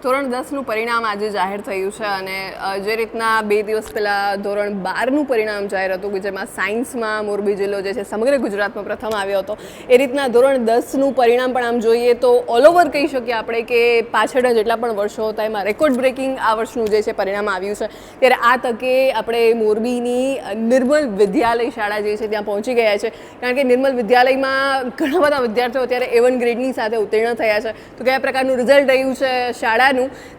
ધોરણ 10નું પરિણામ આજે જાહેર થયું છે અને જે રીતના 2 દિવસ પહેલાં ધોરણ 12નું પરિણામ જાહેર હતું કે જેમાં સાયન્સમાં મોરબી જિલ્લો જે છે સમગ્ર ગુજરાતમાં પ્રથમ આવ્યો હતો, એ રીતના ધોરણ 10નું પરિણામ પણ આમ જોઈએ તો ઓલ ઓવર કહી શકીએ આપણે કે પાછળના જેટલા પણ વર્ષો હતા એમાં રેકોર્ડ બ્રેકિંગ આ વર્ષનું જે છે પરિણામ આવ્યું છે. ત્યારે આ તકે આપણે મોરબીની નિર્મલ વિદ્યાલય શાળા જે છે ત્યાં પહોંચી ગયા છે, કારણ કે નિર્મલ વિદ્યાલયમાં ઘણા બધા વિદ્યાર્થીઓ અત્યારે A1 ગ્રેડની સાથે ઉત્તીર્ણ થયા છે. તો કયા પ્રકારનું રિઝલ્ટ રહ્યું છે શાળાનું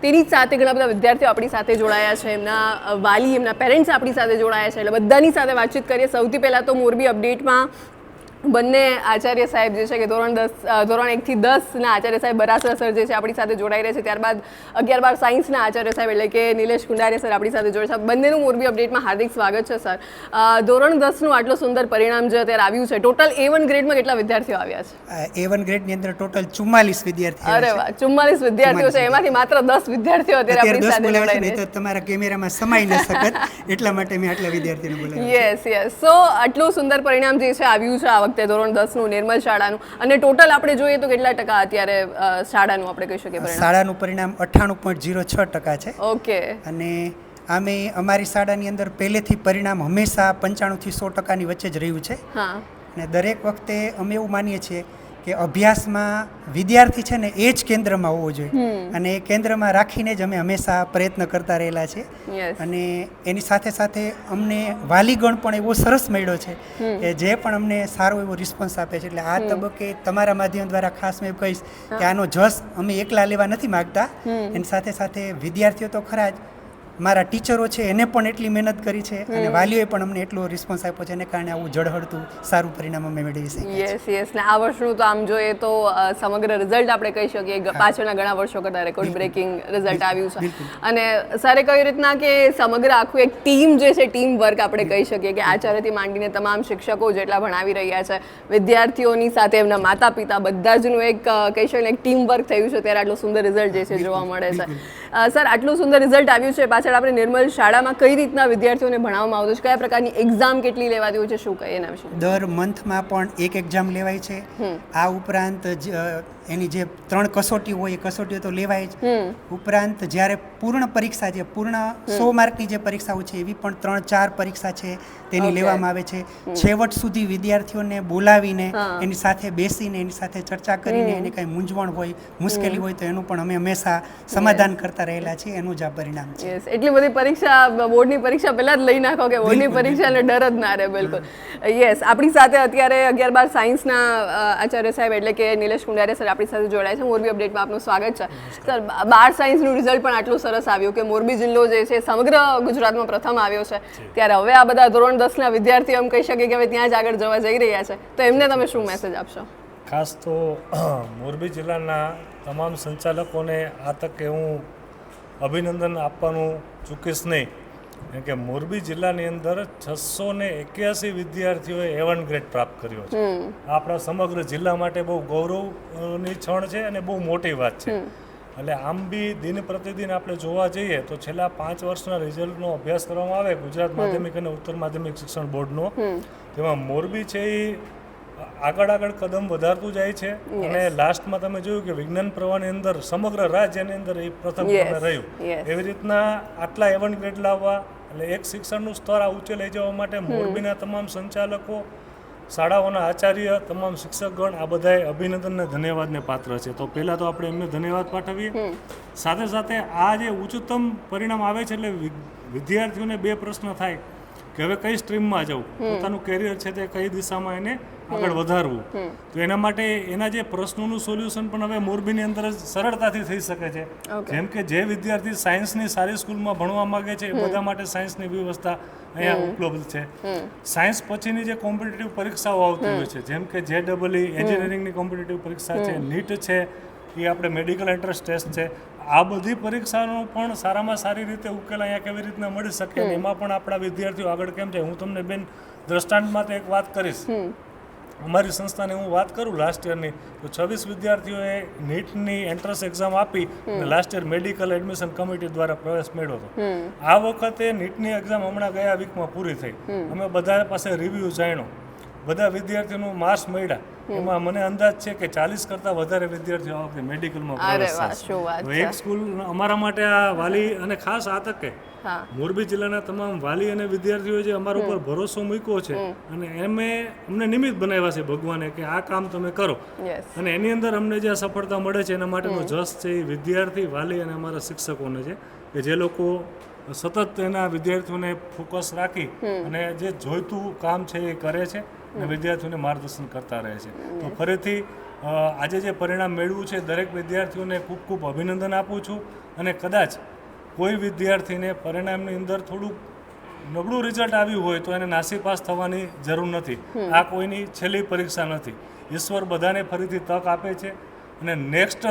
તેની જ સાથે ઘણા બધા વિદ્યાર્થીઓ આપણી સાથે જોડાયા છે, એમના વાલી, એમના પેરેન્ટ્સ આપણી સાથે જોડાયા છે. એટલે બધાની સાથે વાતચીત કરીએ. સૌથી પહેલાં તો મોરબી અપડેટમાં બંને આચાર્ય સાહેબ જે છે કે ધોરણ 1 થી 10ના આચાર્ય સાહેબ બરાસરા સર જે છે આપણી સાથે જોડાઈ રહ્યા છે. ત્યારબાદ 11-12 સાયન્સના આચાર્ય સાહેબ એટલે કે નિલેશ કુંડારિયા સર આપણી સાથે જોડાય છે. બંનેનું મોરબી અપડેટમાં હાર્દિક સ્વાગત છે સર. ધોરણ 10નું આટલું સુંદર પરિણામ જે અત્યારે આવ્યું છે, ટોટલ A1 ગ્રેડમાં કેટલા વિદ્યાર્થીઓ આવ્યા છે? A1 ગ્રેડની અંદર ટોટલ 44 વિદ્યાર્થીઓ. અરે વાહ, 44 વિદ્યાર્થીઓ છે, એમાંથી માત્ર 10 વિદ્યાર્થીઓ અત્યારે આપણી સાથે જોડાઈ રહ્યા છે. તો તમારા કેમેરામાં સમાઈ ન શકત એટલા માટે મેં આટલા વિદ્યાર્થીઓને બોલાવ્યા. યસ. સો આટલું સુંદર પરિણામ જે છે આવ્યું છે આ વખતે ધોરણ 10નું નિર્મલ શાળાનું. અને ટોટલ આપણે જોઈએ તો કેટલા ટકા અત્યારે શાળાનું આપણે કહી શકીએ પરિણામ? શાળાનું પરિણામ 98.06% છે. ઓકે. અને આમે અમારી શાળાની અંદર પહેલેથી પરિણામ હંમેશા 95 થી 100%ની વચ્ચે જ રહ્યું છે. હા. અને દરેક વખતે અમે એવું માનીએ છીએ કે અભ્યાસમાં વિદ્યાર્થી છે ને એ જ કેન્દ્રમાં હોવો જોઈએ, અને એ કેન્દ્રમાં રાખીને જ અમે હંમેશા પ્રયત્ન કરતા રહેલા છે. અને એની સાથે સાથે અમને વાલીગણ પણ એવો સરસ મળ્યો છે કે જે પણ અમને સારો એવો રિસ્પોન્સ આપે છે. એટલે આ તબક્કે તમારા માધ્યમ દ્વારા ખાસ મેં કહીશ કે આનો જસ અમે એકલા લેવા નથી માગતા. એની સાથે સાથે વિદ્યાર્થીઓ તો ખરા જ, મારા ટીચરો છે એને પણ એટલી મહેનત કરી છે અને વાલીઓએ પણ અમને એટલો રિસ્પોન્સ આપ્યો છે, એને કારણે આવું જળહળતું સારું પરિણામ અમે મેળવી શકીએ. યસ. ને આ વર્ષનું તો આમ જોઈએ તો સમગ્ર રિઝલ્ટ આપણે કહી શકીએ પાછળના ઘણા વર્ષો કરતાં રેકોર્ડ બ્રેકિંગ રિઝલ્ટ આવ્યું છે. અને સરે કઈ રીતના કે સમગ્ર આખું એક ટીમ જે છે, ટીમ વર્ક આપણે કહી શકીએ કે આચાર્યથી માંડીને તમામ શિક્ષકો જેટલા ભણાવી રહ્યા છે, વિદ્યાર્થીઓની સાથે એમના માતા પિતા, બધા જનું એક કહી શકીએ એક ટીમ વર્ક થયું છે, ત્યારે આટલું સુંદર રિઝલ્ટ જે છે જોવા મળે છે. સર, આટલું સુંદર રિઝલ્ટ આવ્યું છે, પાછળ આપણે નિર્મલ શાળામાં કઈ રીતના વિદ્યાર્થીઓને ભણાવવામાં આવતું છે, કયા પ્રકારની એક્ઝામ કેટલી લેવાતી હોય છે, શું કહીએ એના વિશે? દર મંથમાં પણ એક એક્ઝામ લેવાય છે. આ ઉપરાંત એની જે 3 કસોટી હોય એ કસોટીઓ તો લેવાય જ. ઉપરાંત જ્યારે પૂર્ણ પરીક્ષા છે, પૂર્ણ 100 માર્કની જે પરીક્ષાઓ છે એવી પણ 3-4 પરીક્ષા છે તેની લેવામાં આવે છે. છેવટ સુધી વિદ્યાર્થીઓને બોલાવીને એની સાથે બેસીને એની સાથે ચર્ચા કરીને એને કંઈ મૂંઝવણ હોય, મુશ્કેલી હોય તો એનું પણ અમે હંમેશા સમાધાન કરતા રહેલા છીએ. એનું જ આ પરિણામ છે. એટલી બધી પરીક્ષા, બોર્ડની પરીક્ષા પહેલા જ લઈ નાખો કે બોર્ડની પરીક્ષા એટલે ડર જ ના રહે. બિલકુલ. યસ. આપણી સાથે અત્યારે 11-12 સાયન્સના આચાર્ય સાહેબ એટલે કે નિલેશ કુંડારિયા સર આપણી સાથે જોડાય છે. મોરબી અપડેટમાં આપનું સ્વાગત છે. સર, 12 સાયન્સનું રિઝલ્ટ પણ આટલું સરસ આવ્યું કે મોરબી જિલ્લો જે છે સમગ્ર ગુજરાતમાં પ્રથમ આવ્યો છે, ત્યારે હવે આ બધા ધોરણ 10ના વિદ્યાર્થીઓ એમ કહી શકે કે હવે ત્યાં જ આગળ જવા જઈ રહ્યા છે, તો એમને તમે શું મેસેજ આપશો? ખાસ તો મોરબી જિલ્લાના તમામ સંચાલકોને આ તકે હું અભિનંદન આપવાનું ચૂકીશ નહીં, કેમ કે મોરબી જિલ્લાની અંદર 681 વિદ્યાર્થીઓએ A1 ગ્રેડ પ્રાપ્ત કર્યો છે. આપણા સમગ્ર જિલ્લા માટે બહુ ગૌરવની ક્ષણ છે અને બહુ મોટી વાત છે. એટલે આમ બી દિન પ્રતિદિન આપણે જોવા જઈએ તો છેલ્લા 5 વર્ષના રિઝલ્ટનો અભ્યાસ કરવામાં આવે ગુજરાત માધ્યમિક અને ઉત્તર માધ્યમિક શિક્ષણ બોર્ડનો, તેમાં મોરબી છે એ આગળ કદમ વધારતું જાય છે. અને લાસ્ટમાં તમે જોયું કે વિજ્ઞાન પ્રવાહની અંદર સમગ્ર રાજ્યની અંદર એ પ્રથમ ક્રમે રહ્યું. એવી રીતના આટલા A1 ગ્રેડ લાવવા એટલે એક શિક્ષણનું સ્તર આ ઊંચે લઈ જવા માટે મોરબીના તમામ સંચાલકો, શાળાઓના આચાર્ય, તમામ શિક્ષકગણ આ બધાએ અભિનંદનને ધન્યવાદને પાત્ર છે. તો પહેલાં તો આપણે એમને ધન્યવાદ પાઠવીએ. સાથે સાથે આ જે ઉચ્ચતમ પરિણામ આવે છે એટલે વિદ્યાર્થીઓને 2 પ્રશ્ન થાય કે હવે કઈ સ્ટ્રીમમાં જવું, પોતાનું કેરિયર છે તે કઈ દિશામાં એને આગળ વધારવું. તો એના માટે એના જે પ્રશ્નોનું સોલ્યુશન પણ હવે મોરબીની અંદર જ સરળતાથી થઈ શકે છે. જેમ કે જે વિદ્યાર્થી સાયન્સની સારી સ્કૂલમાં ભણવા માગે છે એ બધા માટે સાયન્સની વ્યવસ્થા અહીંયા ઉપલબ્ધ છે. સાયન્સ પછીની જે કોમ્પિટિટિવ પરીક્ષાઓ આવતી હોય છે, જેમ કે JEE એન્જિનિયરિંગની કોમ્પિટિટિવ પરીક્ષા છે, નીટ છે, એ આપણે મેડિકલ એન્ટ્રન્સ ટેસ્ટ છે, આ બધી પરીક્ષાનો પણ સારામાં સારી રીતે ઉકેલ અહીંયા કેવી રીતના મળી શકે, એમાં પણ આપણા વિદ્યાર્થીઓ આગળ કેમ છે. હું તમને બેન દ્રષ્ટાંત માટે એક વાત કરીશ. અમારી સંસ્થાની હું વાત કરું લાસ્ટ યરની, તો 26 વિદ્યાર્થીઓએ નીટની એન્ટ્રન્સ એક્ઝામ આપી અને last year medical admission committee દ્વારા પ્રવેશ મેળવ્યો હતો. આ વખતે નીટની એક્ઝામ હમણાં ગયા વીકમાં પૂરી થઈ. અમે બધા પાસે રિવ્યૂ જાણ્યો, બધા વિદ્યાર્થીઓનું માર્ક્સ મળ્યા એમાં મને અંદાજ છે કે 40 કરતાં વધારે વિદ્યાર્થીઓ આ વખતે મેડિકલમાં અરે પ્રવેશ વાહ, થશે. શું વાત તો એક સ્કૂલ અમારા માટે આ વાલી અને ખાસ આ તકે હા મોરબી જિલ્લાના તમામ વાલી અને વિદ્યાર્થીઓએ જે અમારા ઉપર ભરોસો મૂક્યો છે અને અમને નિમિત્ત બનાવ્યા છે ભગવાને કે આ કામ તમે કરો યસ અને એની અંદર અમને જે આ સફળતા મળે છે એના માટેનો જસ છે એ વિદ્યાર્થી વાલી અને અમારા શિક્ષકોને છે કે જે લોકો સતત એના વિદ્યાર્થીઓને ફોકસ રાખી અને જે જોઈતું કામ છે એ કરે છે અને વિદ્યાર્થીઓને માર્ગદર્શન કરતા રહે છે. તો ફરીથી આજે જે પરિણામ મેળવ્યું છે દરેક વિદ્યાર્થીઓને ખૂબ ખૂબ અભિનંદન આપું છું અને કદાચ કોઈ વિદ્યાર્થીને પરિણામની અંદર થોડુંક નબળું રિઝલ્ટ આવ્યું હોય તો એને નાસીપાસ થવાની જરૂર નથી. આ કોઈની છેલ્લી પરીક્ષા નથી. ઈશ્વર બધાને ફરીથી તક આપે છે અને નેક્સ્ટ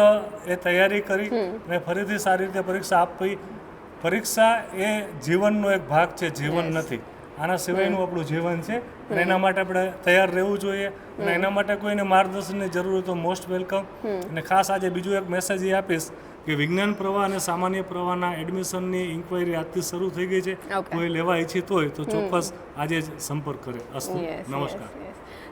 એ તૈયારી કરી અને ફરીથી સારી રીતે પરીક્ષા આપવી. પરીક્ષા એ જીવનનો એક ભાગ છે, જીવન નથી. આના સિવાયનું આપણું જીવન છે અને એના માટે આપણે તૈયાર રહેવું જોઈએ અને એના માટે કોઈને માર્ગદર્શનની જરૂર હોય તો મોસ્ટ વેલકમ. અને ખાસ આજે બીજું એક મેસેજ એ આપીશ કે વિજ્ઞાન પ્રવાહ અને સામાન્ય પ્રવાહના એડમિશનની ઇન્ક્વાયરી આજથી શરૂ થઈ ગઈ છે. કોઈ લેવા ઈચ્છિત હોય તો ચોક્કસ આજે જ સંપર્ક કરે. અસ્તુ, નમસ્કાર.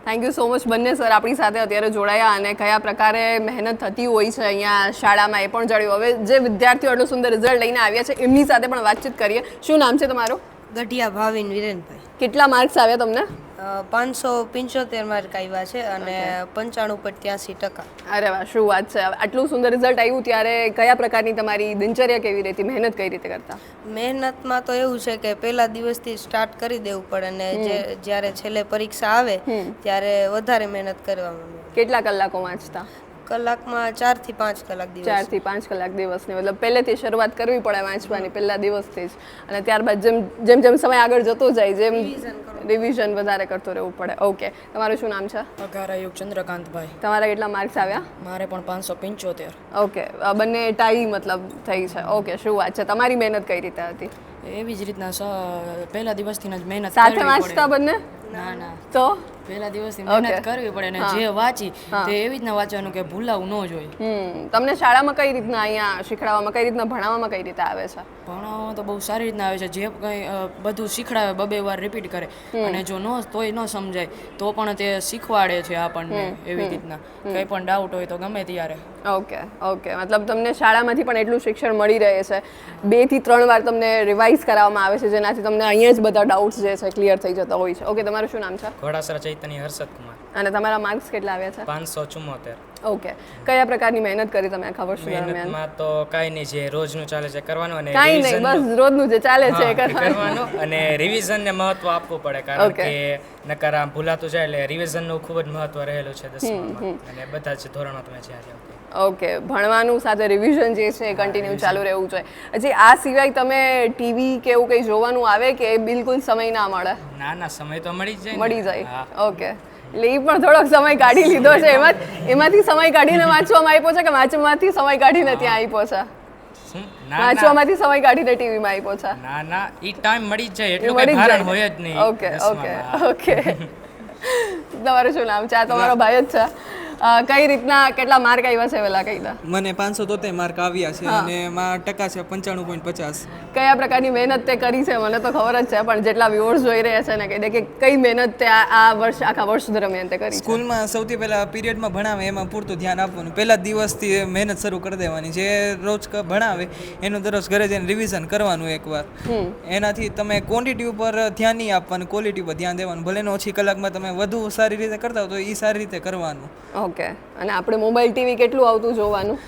થેન્ક યુ સો મચ બંને સર આપણી સાથે અત્યારે જોડાયા અને કયા પ્રકારે મહેનત થતી હોય છે અહીંયા શાળામાં એ પણ જાણ્યું. હવે જે વિદ્યાર્થીઓ આટલું સુંદર રિઝલ્ટ લઈને આવ્યા છે એમની સાથે પણ વાતચીત કરીએ. શું નામ છે તમારું? ગઢિયા ભાવિન વિરેનભાઈ. કેટલા માર્ક્સ આવ્યા તમને? 575 માર્ક આવ્યા છે અને 95.83%. અરે વાહ, શું વાત છે. આટલું સુંદર રિઝલ્ટ આવ્યું ત્યારે કયા પ્રકારની તમારી દિનચર્યા કેવી રહેતી, મહેનત કઈ રીતે કરતા? મહેનતમાં તો એવું છે કે પહેલા દિવસથી સ્ટાર્ટ કરી દેવું પડે અને જ્યારે છેલ્લે પરીક્ષા આવે ત્યારે વધારે મહેનત કરવામાં આવે. કેટલા કલાકો વાંચતા? કલાકમાં 4 થી 5 કલાક દિવસ. 4 થી 5 કલાક દિવસની, મતલબ પહેલેથી શરૂઆત કરવી પડે વાંચવાની પહેલા દિવસથી જ અને ત્યારબાદ જેમ જેમ સમય આગળ જતો જાય જેમ રિવિઝન વધારે કરતો રહેવું પડે. ઓકે, તમારું શું નામ છે? અઘારાયુગ ચંદ્રકાંતભાઈ. તમારા કેટલા માર્ક્સ આવ્યા? મારે પણ 575. ઓકે, બંને ટાઈ મતલબ થઈ છે. ઓકે, શું વાત છે. તમારી મહેનત કઈ રીતે હતી? એવી જ રીતના પહેલા દિવસથી જ મહેનત સાથે વાંચતા બંને? ના ના, તો પહેલા દિવસથી મહેનત કરવી પડે અને જે વાંચી તે એવી રીતના વાંચવાનું કે ભૂલાવું ન જોઈએ. તમને શાળામાં કઈ રીતના અહીંયા શીખડાવવામાં, કઈ રીતના ભણાવવામાં કઈ રીતે આવે છે? ભણાવવામાં તો બહુ સારી રીતના આવે છે. જે કંઈ બધું શીખડાવે 2 વાર રિપીટ કરે અને જો તોય ન સમજાય તો પણ તે શીખવાડે છે આપણને એવી રીતના. કંઈ પણ ડાઉટ હોય તો ગમે ત્યારે. ઓકે, મતલબ તમને શાળામાંથી પણ એટલું શિક્ષણ મળી રહે છે. 2 થી 3 વાર તમને રિવાઇઝ કરાવવામાં આવે છે જેનાથી તમને અહીંયા જ બધા ડાઉટ્સ જે છે ક્લિયર થઈ જતા હોય છે. ઓકે, તમારું શું નામ છે? ઘોડાસરા ચૈતન્ય હર્ષદ કુમાર. અને તમારા માર્ક્સ કેટલા આવ્યા છે? 574. ઓકે, કયા પ્રકારની મહેનત કરી તમે આખા વર્ષ દરમિયાન? મહેનતમાં તો કાંઈ નહીં, જે રોજનું ચાલે છે કરવાનું અને કાંઈ નહીં, બસ રોજનું જે ચાલે છે એ કરવાનું અને રિવિઝનને મહત્વ આપવું પડે કારણ કે નકર આમ ભૂલાતું જાય એટલે રિવિઝનનું ખૂબ જ મહત્વ રહેલું છે 10મામાં અને બધા જ ધોરણો તમે જ્યાં જાઓ. ઓકે, ભણવાનું સાથે રિવિઝન જે છે એ કન્ટિન્યુ ચાલુ રહેવું જોઈએ. હજી આ સિવાય તમે ટીવી કે એવું કંઈ જોવાનું આવે કે બિલકુલ સમય ના મળે? ના, સમય તો મળી જ જાય. મળી જાય. ઓકે, એટલે એ પણ થોડોક સમય કાઢી લીધો છે. એમાંથી સમય કાઢીને વાંચવામાં આપ્યો છે કે વાંચવામાંથી સમય કાઢીને ત્યાં આપ્યો છે? વાંચવામાંથી સમય કાઢીને ટીવીમાં આપ્યો છે? ના, ઈ ટાઈમ મળી જ જાય એટલું કંઈ ભારણ હોય જ નહીં. ઓકે. તમારું શું નામ છે? આ તમારો ભાઈ જ છે. કઈ રીતના કેટલા માર્ક આવ્યા છે વેલા કહી દો? મને 573 માર્ક આવ્યા છે અને એમાં ટકા છે 95.50. કયા પ્રકારની મહેનત તે કરી છે મને તો ખબર જ છે પણ જેટલા વ્યુઅર્સ જોઈ રહ્યા છે ને કહી દે કે કઈ મહેનત તે આ વર્ષ આખા વર્ષ દરમિયાન તે કરી છે? સ્કૂલમાં સૌથી પહેલા પીરિયડમાં ભણાવે એમાં પૂરતું ધ્યાન આપવાનું. પહેલા દિવસથી મહેનત શરૂ કરી દેવાની. જે રોજ ભણાવે એનું દરરોજ ઘરે જઈને રિવિઝન કરવાનું એકવાર. એનાથી તમે ક્વોન્ટિટી ઉપર ધ્યાન નહીં આપવાનું, ક્વોલિટી પર ધ્યાન દેવાનું. ભલે ઓછી કલાકમાં તમે વધુ સારી રીતે કરતા હો તો એ સારી રીતે કરવાનું. ઓકે, અને આપણે મોબાઈલ ટીવી કેટલું આવતું જોવાનું?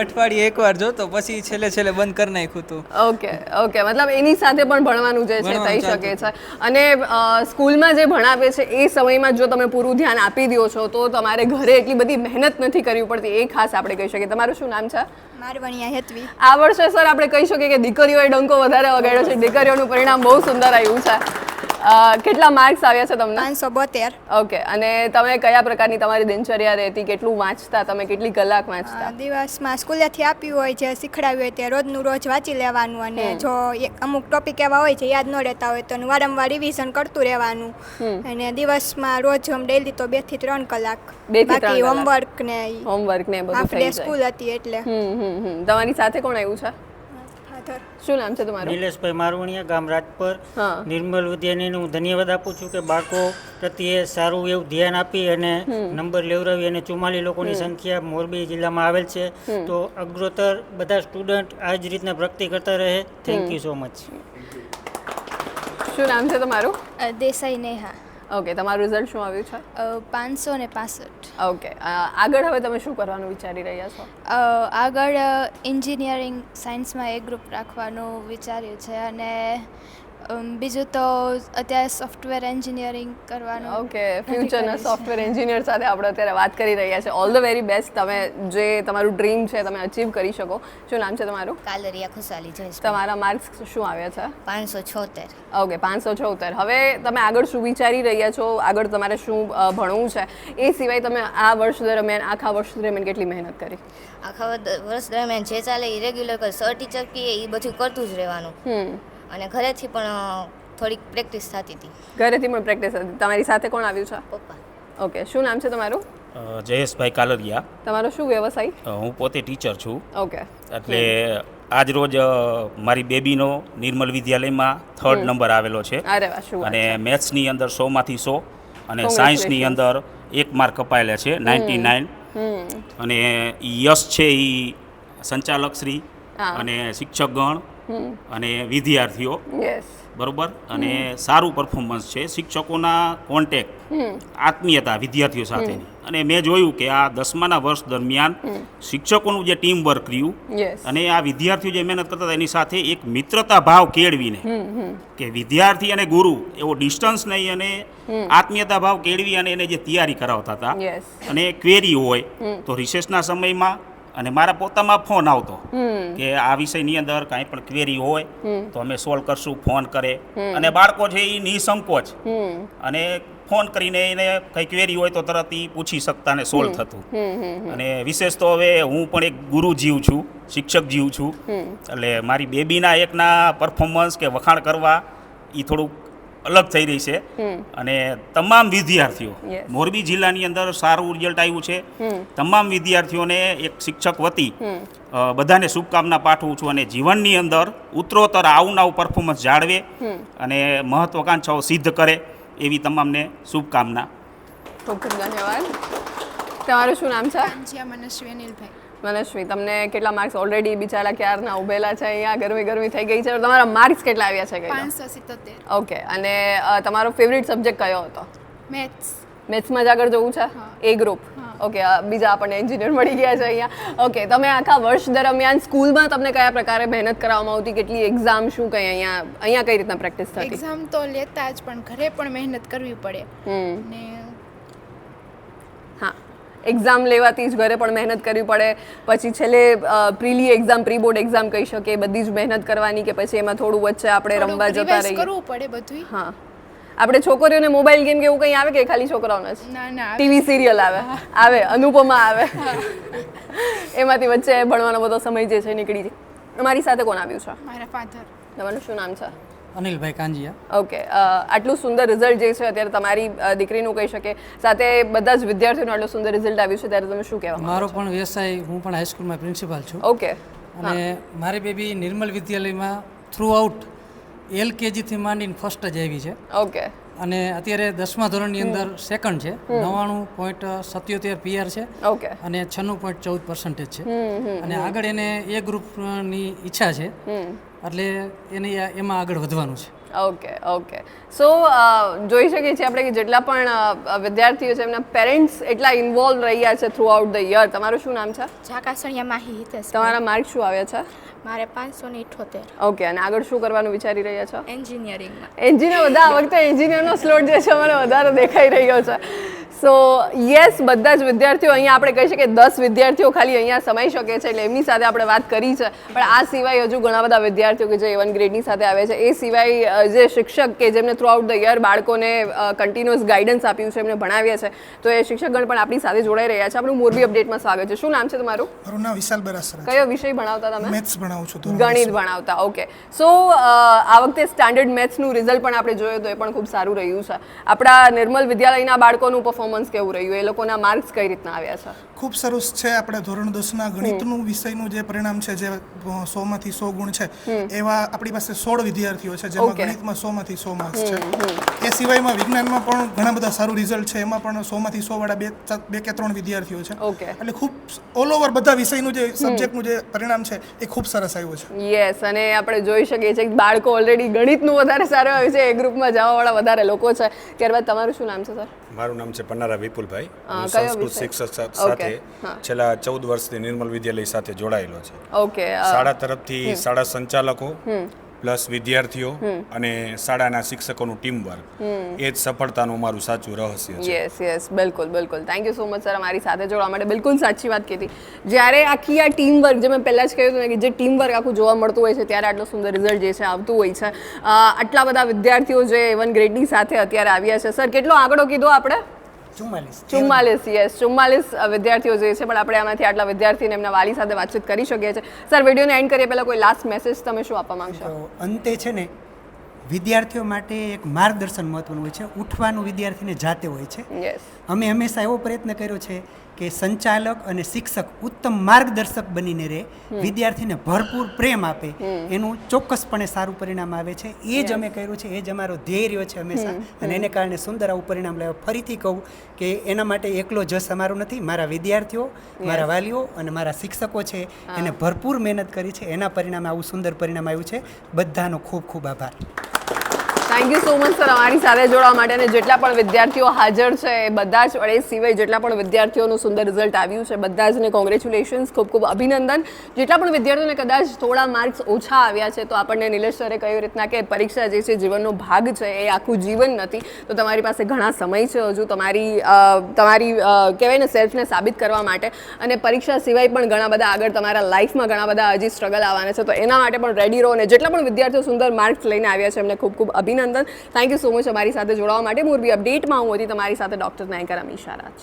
અઠવાડિયે એકવાર જોતો, પછી છેલ્લે બંધ કરી નાખ્યું હતું. ઓકે, મતલબ એની સાથે પણ ભણવાનું જે છે થઈ શકે છે. અને સ્કૂલમાં જે ભણાવે છે એ સમયમાં જો તમે પૂરું ધ્યાન આપી દો છો તો તમારે ઘરે એટલી બધી મહેનત નથી કરવી પડતી. એ ખાસ આપણે કહી શકીએ. તમારું શું નામ છે? મારવણિયા હેતવી. આ વર્ષે સર આપણે કહી શકીએ કે દીકરીઓએ ડંકો વધારે વગાડ્યો છે. દીકરીઓનું પરિણામ બહુ સુંદર આવ્યું છે. કેટલા માર્ક્સ આવ્યા છે તમને? 572. ઓકે, અને તમે કયા પ્રકારની તમારી દિનચર્યા રહેતી? કેટલું વાંચતા તમે? કેટલી કલાક વાંચતા? દિવસમાં સ્કૂલેથી આપ્યું હોય જે શીખડાવ્યું હોય તે રોજનું રોજ વાંચી લેવાનું અને જો અમુક ટોપિક એવા હોય છે યાદ ન રહેતા હોય તો વારંવાર રિવિઝન કરતું રહેવાનું. અને દિવસમાં રોજ ડેઈલી તો 2 થી 3 કલાક. બાકી હોમવર્ક ને બધું થઈ જાય. સ્કૂલ હતી એટલે. તમારી સાથે કોણ આવ્યું છે? પાથર. શું નામ છે તમારું? નિલેશભાઈ મારવણિયા, ગામ રાજપર. હા. નિર્મલ વિદ્યાલયને હું ધન્યવાદ આપું છું કે બાળકો પ્રત્યે સારું એવું ધ્યાન આપી અને નંબર લેવડાવી અને 44 લોકોની સંખ્યા મોરબી જિલ્લામાં આવેલ છે. તો અગ્રોતર બધા સ્ટુડન્ટ આ જ રીતના પ્રગતિ કરતા રહે. Thank you so much. શું નામ છે તમારું? દેસાઈ નેહા. ઓકે, તમારું રિઝલ્ટ શું આવ્યું છે? 565. ઓકે, આગળ હવે તમે શું કરવાનું વિચારી રહ્યા છો? આગળ એન્જિનિયરિંગ સાયન્સમાં એ ગ્રુપ રાખવાનું વિચાર્યું છે અને બીજું તો અત્યારે સોફ્ટવેર એન્જિનિયરિંગ કરવાનું. ઓકે, ફ્યુચરના સોફ્ટવેર એન્જિનિયર સાથે આપણે અત્યારે વાત કરી રહ્યા છે. ઓલ ધ વેરી બેસ્ટ, તમે જે તમારું ડ્રીમ છે તમે અચીવ કરી શકો. શું નામ છે તમારું? કાલરિયા ખુશાલી જયેશ. તમારા માર્ક્સ શું આવ્યા છે? 576. ઓકે, 576. હવે તમે આગળ શું વિચારી રહ્યા છો? આગળ તમારે શું ભણવું છે? એ સિવાય તમે આ વર્ષ દરમિયાન આખા વર્ષ દરમિયાન કેટલી મહેનત કરી? આખા વર્ષ દરમિયાન જે ચાલે એ રેગ્યુલર સર ટીચર કહે એ બધું કરતું જ રહેવાનું. અને ઘરેથી પણ થોડીક પ્રેક્ટિસ થતી હતી. ઘરેથી પણ પ્રેક્ટિસ હતી. તમારી સાથે કોણ આવ્યું છે? પપ્પા. ઓકે, શું નામ છે તમારું? જયેશભાઈ કાલરિયા. તમારો શું વ્યવસાય? હું પોતે ટીચર છું. ઓકે. એટલે આજ રોજ મારી બેબીનો નિર્મલ વિદ્યાલયમાં 3rd નંબર આવેલો છે. અરે વાહ, શું વાત અને છે. મેથ્સની અંદર 100માંથી 100 અને સાયન્સની અંદર 1 માર્ક કપાયેલા છે, 99. અને યશ છે એ સંચાલકશ્રી અને શિક્ષકગણ અને વિદ્યાર્થીઓ, યસ, બરોબર, અને સારું પરફોર્મન્સ છે. શિક્ષકોના કોન્ટેક્ટ, આત્મીયતા વિદ્યાર્થીઓ સાથેની. અને મેં જોયું કે આ 10માના વર્ષ દરમિયાન શિક્ષકોનું જે ટીમ વર્ક રહ્યું અને આ વિદ્યાર્થીઓ જે મહેનત કરતા હતા એની સાથે એક મિત્રતા ભાવ કેળવીને કે વિદ્યાર્થી અને ગુરુ એવો ડિસ્ટન્સ નહીં અને આત્મીયતા ભાવ કેળવી અને એને જે તૈયારી કરાવતા હતા. અને ક્વેરી હોય તો રિસેસના સમયમાં અને મારા પોતામાં ફોન આવતો કે આ વિષયની અંદર કાંઈ પણ ક્વેરી હોય તો અમે સોલ્વ કરશું. ફોન કરે અને બાળકો છે એ નિસંકોચ અને ફોન કરીને એને કંઈ ક્વેરી હોય તો તરત એ પૂછી શકતા ને સોલ્વ થતું. અને વિશેષ તો હવે હું પણ એક ગુરુ જીવ છું, શિક્ષક જીવ છું. એટલે મારી બેબીના એકના પરફોર્મન્સ કે વખાણ કરવા એ થોડુંક અલગ થઈ રહી છે. અને તમામ વિદ્યાર્થીઓ મોરબી જિલ્લાની અંદર સારું રિઝલ્ટ આવ્યું છે. તમામ વિદ્યાર્થીઓને એક શિક્ષક વતી બધાને શુભકામના પાઠવું છું અને જીવનની અંદર ઉત્તરોત્તર આવું નવું પરફોર્મન્સ જાળવે અને મહત્વાકાંક્ષાઓ સિદ્ધ કરે એવી તમામને શુભકામના. ખૂબ ખૂબ ધન્યવાદ. તમારું શું નામ છે? મનસ્વી અનિલભાઈ. મનસ્વી, તમને કેટલા માર્ક્સ ઓલરેડી બિચારા ક્યારના ઉભેલા છે અહીંયા, ગરમી થઈ ગઈ છે, તમારા માર્ક્સ કેટલા આવ્યા છે? 577. ઓકે, અને તમારો ફેવરિટ સબ્જેક્ટ કયો હતો? મેથ્સ. મેથ્સમાં જ આગળ જવું છે? એ ગ્રુપ. ઓકે, બીજા આપણને એન્જિનિયર મળી ગયા છે અહીંયા. ઓકે, તમે આખા વર્ષ દરમિયાન સ્કૂલમાં તમને કયા પ્રકારે મહેનત કરવામાં આવતી? કેટલી એક્ઝામ, શું કંઈ અહીંયા કઈ રીતના પ્રેક્ટિસ થતી? એક્ઝામ તો લેતા જ પણ ઘરે પણ મહેનત કરવી પડે. ને હા, એક્ઝામ લેવાથી જ ઘરે પણ મહેનત કરવી પડે. પછી છેલ્લે પ્રીલી એક્ઝામ, પ્રી બોર્ડ એક્ઝામ કહી શકીએ, બધી જ મહેનત કરવાની કે પછી એમાં થોડું વચ્ચે આપણે રમવા જતા રહીએ? કરવું પડે બધું. હા, આપણે છોકરીઓને મોબાઈલ ગેમ કે એવું કંઈ આવે કે ખાલી છોકરાઓને જ? ના, ટીવી સિરિયલ આવે, અનુપમા આવે, એમાંથી વચ્ચે ભણવાનો બધો સમય જે છે નીકળી જાય. તમારી સાથે કોણ આવ્યું છે? મારા ફાધર. તમારું શું નામ છે? અનિલભાઈ કાંજીયા. ઓકે, આટલું સુંદર રિઝલ્ટ જે છે અત્યારે તમારી દીકરીનું કહી શકે, સાથે બધા જ વિદ્યાર્થીઓનું આટલું સુંદર રિઝલ્ટ આવ્યું છે ત્યારે તમે શું કહેવા? મારો પણ વ્યવસાય, હું પણ હાઈસ્કૂલમાં પ્રિન્સિપાલ છું. ઓકે. અને મારી બેબી નિર્મલ વિદ્યાલયમાં થ્રુ આઉટ LKG થી માંડીને ફર્સ્ટ જ આવી છે. ઓકે. અને અત્યારે 10મા ધોરણની અંદર સેકન્ડ છે, 99.77 PR છે. ઓકે. અને 96.14% છે. અને આગળ એને એ ગ્રુપની ઈચ્છા છે, એટલે એને એમાં આગળ વધવાનું છે. ઓકે. સો જોઈ શકીએ છીએ આપણે કે જેટલા પણ વિદ્યાર્થીઓ છે એમના પેરેન્ટ્સ એટલા ઇન્વોલ્વ રહ્યા છે થ્રુ આઉટ ધ યર. તમારું શું નામ છે? ઝાકાસણિયા માહી હિતેશ. તમારા માર્ક્સ શું આવ્યા છે? મારે 578. ઓકે, અને આગળ શું કરવાનું વિચારી રહ્યા છો? એન્જિનિયરિંગમાં. એન્જિનિયર, બધા આ વખતે એન્જિનિયરનો સ્લોટ જે છે મને વધારે દેખાઈ રહ્યો છે. સો યસ, બધા જ વિદ્યાર્થીઓ અહીંયા આપણે કહી શકીએ 10 વિદ્યાર્થીઓ ખાલી અહીંયા સમાઈ શકે છે, એટલે એમની સાથે આપણે વાત કરી છે. પણ આ સિવાય હજુ ઘણા બધા વિદ્યાર્થીઓ કે જે A1 ગ્રેડની સાથે આવે છે. એ સિવાય જે શિક્ષક કે જેમને થ્રુ આઉટ ધ યર બાળકોને કન્ટિન્યુઅસ ગાઈડન્સ આપ્યું છે, એમને ભણાવ્યા છે, તો એ શિક્ષકગણ પણ આપણી સાથે જોડાઈ રહ્યા છે. આપણું મોરબી અપડેટમાં સ્વાગત છે. શું નામ છે તમારું? મારું નામ વિશાલ બરાસરા. કયો વિષય ભણાવતા તમે? મેથ્સ ભણાવું છું. ગણિત ભણાવતા. ઓકે. સો આ વખતે સ્ટાન્ડર્ડ મેથ્સનું રિઝલ્ટ પણ આપણે જોયું તો એ પણ ખૂબ સારું રહ્યું છે. આપણા નિર્મલ વિદ્યાલયના બાળકોનું પરફોર્મન્સ કેવું રહ્યું? એ લોકોના માર્ક્સ કઈ રીતના આવ્યા છે? ખૂબ સરસ છે. આપણે ધોરણ 10ના ગણિતનું વિષયનું જે પરિણામ છે, જે 100માંથી 100 ગુણ છે, એવા આપણી પાસે 16 વિદ્યાર્થીઓ છે, જેમાં ગણિતમાં 100માંથી 100 માર્ક્સ છે. એ સિવાયમાં વિજ્ઞાનમાં પણ ઘણા બધા સારું રિઝલ્ટ છે, એમાં પણ 100માંથી 100 વાળા બે કે 3 વિદ્યાર્થીઓ છે. એટલે ખૂબ ઓલ ઓવર બધા વિષયનું જે સબ્જેક્ટનું જે પરિણામ છે એ ખૂબ સરસ આવ્યું છે. યસ, અને આપણે જોઈ શકીએ છીએ કે બાળકો ઓલરેડી ગણિતનું વધારે સારું આવ્યું છે, એ ગ્રુપમાં જવાવાળા વધારે લોકો છે. ત્યારબાદ તમારું શું નામ છે સર? મારું નામ છે પન્નારા વિપુલભાઈ. હું સંસ્કૃત શિક્ષક સાથે છેલ્લા 14 વર્ષથી નિર્મલ વિદ્યાલય સાથે જોડાયેલો છે. ઓકે. શાળા તરફથી શાળા સંચાલકો પ્લસ વિદ્યાર્થીઓ અને શાળાના શિક્ષકોનું ટીમ વર્ક, એ જ સફળતાનું મારું સાચું રહસ્ય છે. યસ યસ, બિલકુલ બિલકુલ. Thank you so much sir અમારી સાથે જોડવા માટે. બિલકુલ સાચી વાત કીધી. જ્યારે આખી આ ટીમ વર્ક, જે મેં પહેલાં જ કહ્યું હતું કે જે ટીમ વર્ક આખું જોવા મળતું હોય છે, ત્યારે આટલું સુંદર રિઝલ્ટ જે છે આવતું હોય છે. આટલા બધા વિદ્યાર્થીઓ જે 1 ગ્રેડની સાથે અત્યારે આવ્યા છે. સર, કેટલો આંકડો કીધો આપણે? 44. યસ, 44 વિદ્યાર્થીઓ જે છે, પણ આપણે આમાંથી આટલા વિદ્યાર્થીને એમના વાલી સાથે વાતચીત કરી શકીએ છીએ. સર, વિડીયોને એન્ડ કરીએ પહેલાં કોઈ લાસ્ટ મેસેજ તમે શું આપવા માંગશો? અંતે છે ને, વિદ્યાર્થીઓ માટે એક માર્ગદર્શન મહત્વનું હોય છે. ઉઠવાનું વિદ્યાર્થીને જાતે હોય છે. અમે હંમેશા એવો પ્રયત્ન કર્યો છે કે સંચાલક અને શિક્ષક ઉત્તમ માર્ગદર્શક બનીને રહે, વિદ્યાર્થીને ભરપૂર પ્રેમ આપે, એનું ચોક્કસપણે સારું પરિણામ આવે છે. એ જ અમે કર્યું છે, એ જ અમારો ધ્યેય રહ્યો છે હંમેશા, અને એને કારણે સુંદર આવું પરિણામ લાવ્યું. ફરીથી કહું કે એના માટે એકલો જશ અમારો નથી, મારા વિદ્યાર્થીઓ, મારા વાલીઓ અને મારા શિક્ષકો છે, એને ભરપૂર મહેનત કરી છે, એના પરિણામે આવું સુંદર પરિણામ આવ્યું છે. બધાનો ખૂબ ખૂબ આભાર. Thank you so much sir અમારી સાથે જોડવા માટે. અને જેટલા પણ વિદ્યાર્થીઓ હાજર છે એ બધા જ, એ સિવાય જેટલા પણ વિદ્યાર્થીઓનું સુંદર રિઝલ્ટ આવ્યું છે, બધા જને કોંગ્રેચ્યુલેશન્સ, ખૂબ ખૂબ અભિનંદન. જેટલા પણ વિદ્યાર્થીઓને કદાચ થોડા માર્ક્સ ઓછા આવ્યા છે, તો આપણને નિલેશ સરે કહ્યું રીતના કે પરીક્ષા જે છે જીવનનો ભાગ છે, એ આખું જીવન નથી. તો તમારી પાસે ઘણા સમય છે હજુ તમારી કહેવાય ને સેલ્ફને સાબિત કરવા માટે. અને પરીક્ષા સિવાય પણ ઘણા બધા આગળ તમારા લાઈફમાં ઘણા બધા હજી સ્ટ્રગલ આવવાના છે, તો એના માટે પણ રેડી રહો. અને જેટલા પણ વિદ્યાર્થીઓ સુંદર માર્ક્સ લઈને આવ્યા છે, એમને ખૂબ ખૂબ અભિનંદન. થેન્ક યુ સો મચ અમારી સાથે જોડાવા માટે. મોરબી અપડેટમાં હું હતી તમારી સાથે ડૉક્ટર નાયકા રમીશા રાજ.